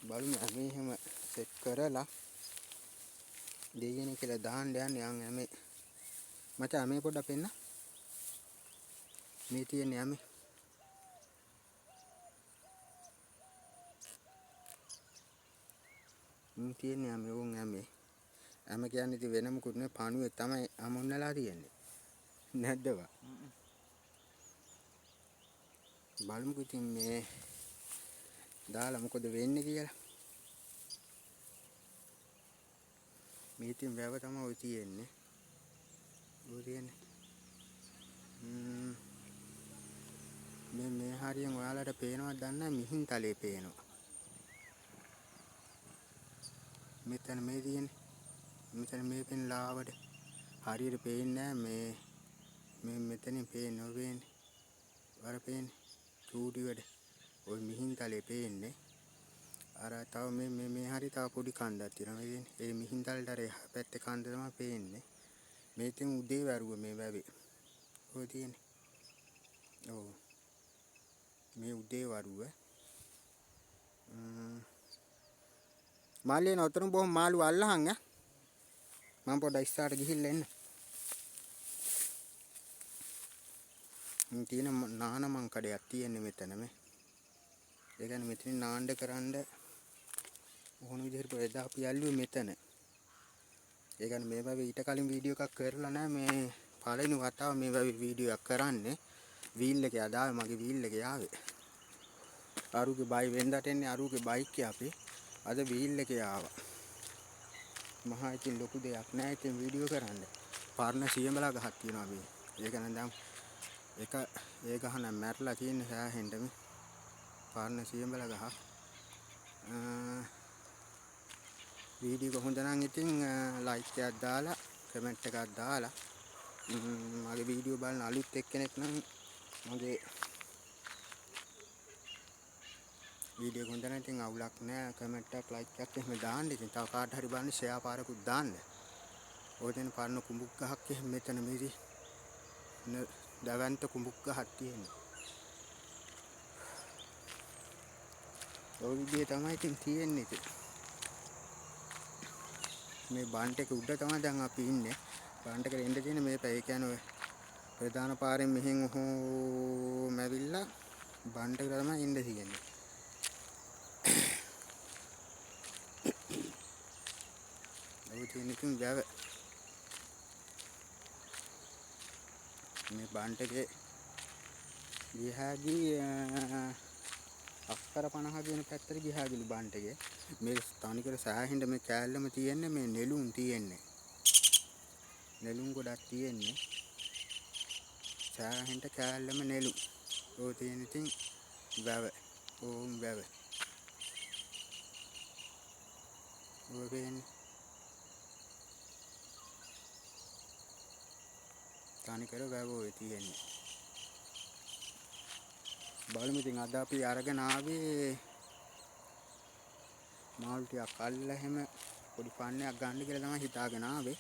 බලමු මේ එහෙම සෙට් කරලා දෙයියනේ කියලා දාන්න යන්නේ යන් මේ මචං මේ පොඩ්ඩක් පෙන්න මේ තියෙන්නේ යමේ තියෙන්නේ යමේ උන් යමේ හැම කියන්නේ ඉතින් වෙන මොකුත් නෙවෙයි පණුවේ තමයි අමුන්නලා තියෙන්නේ නැද්දවා බලමුකෝ ඉතින් මේ දාලා මොකද වෙන්නේ කියලා මේ ඉතින් වැව තමයි ඔය තියෙන්නේ ඔය තියෙන්නේ මේ හරියෙන් ඔයාලට පේනවද දන්නේ මිහින් තලේ පේනවා මෙතන මේ තියෙන්නේ මෙතන මේ පෙන් ලාවට හරියට පේන්නේ නැහැ මේ මෙතනින් පේන්නේ ඔය පේන්නේ වර පේන්නේ චූටි වැඩ ඔය මිහින් තලේ පේන්නේ අර තව මේ හරිය තව පොඩි කන්දක් තියෙනවා මේ තියෙන්නේ ඒ මිහින් තලට අර පැත්තේ කන්ද තමයි පේන්නේ මේ ඉතින් උදේ වැරුව මේ වැවේ ඔය තියෙන්නේ ඔව් මේ උදේ වරුව මාළියේ නතරම් බොහොම මාළු අල්ලහන් ඈ මම පොඩ්ඩක් ඉස්සරහට ගිහිල්ලා එන්න තියෙන නාන මං කඩයක් තියෙන්නේ මෙතන මේ ඒ කියන්නේ මෙතනින් නාන්න කරන්න ඕන විදිහට එදා අපි යල්ලුවේ මෙතන ඒ කියන්නේ මේ වගේ ඊට කලින් වීඩියෝ එකක් කරලා නැහැ මේ පළවෙනි වතාව මේ වගේ වීඩියෝ එකක් කරන්නේ වීල් එකේ අදාවේ මගේ වීල් එකේ ආවේ අරුගේ බයි වෙන්දට එන්නේ අරුගේ බයික් එක අපි අද වීල් එකේ ආවා මහා ඉතින් ලොකු දෙයක් නෑ ඉතින් වීඩියෝ කරන්න පරණ සියඹලා ගහක් තියෙනවා මේ ඒක නම් දැන් එක ඒ ගහ නම් මැරලා තියෙන සෑහෙන්න මේ පරණ සියඹලා ගහ වීඩියෝ හොඳ නම් ඉතින් ලයික් එකක් දාලා කමෙන්ට් එකක් දාලා මගේ වීඩියෝ බලන අලුත් එක්කෙනෙක් නම් මගේ වීඩියෝ හොඳ නම් ඉතින් අවුලක් නෑ කමෙන්ට් එකක් ලයික් එකක් එහෙම දාන්න ඉතින් තව කාට හරි බලන්න ෂෙයා පාරකුත් දාන්න ඔය දෙන පරණ කුඹුක් ගහක් එහෙම මෙතන මේදී දවන්ත කුඹුක් ගහක් තියෙනවා ඔය විදිහේ තමයි ඉතින් තියෙන්නේ ඉතින් මේ බන්ට් එක උඩ තමයි දැන් අපි ඉන්නේ බන්ට් එකට එන්න තියෙන මේ පැය කියන්නේ ඔය ප්‍රධාන පාරෙන් මෙහෙන් ඔහොම ඇවිල්ලා බන්ට් එකට තමයි එන්න තියෙන්නේ ඔය තියෙන ඉතින් වැව මේ බන්ට් එකේ ගියාදී අක්කර 50 කියන පැත්තට ගියාදිලු බන්ට් එකේ මේ තනිකර සෑහෙන්න මේ කෑල්ලම තියෙන්නේ මේ නෙළුම් තියෙන්නේ නෙළුම් ගොඩක් තියෙන්නේ සෑහෙන්න කෑල්ලම නෙළුම් ඔය තියෙන ඉතින් වැව ඕම් වැව ඔය වෙන්නේ තනිකර වැව ඔය තියෙන්නේ බලමු ඉතින් අද අපි අරගෙන ආවේ මාළු ටිකක් අල්ලලා හැම පොඩි පන්නයක් ගන්න කියලා තමයි හිතාගෙන ආවේ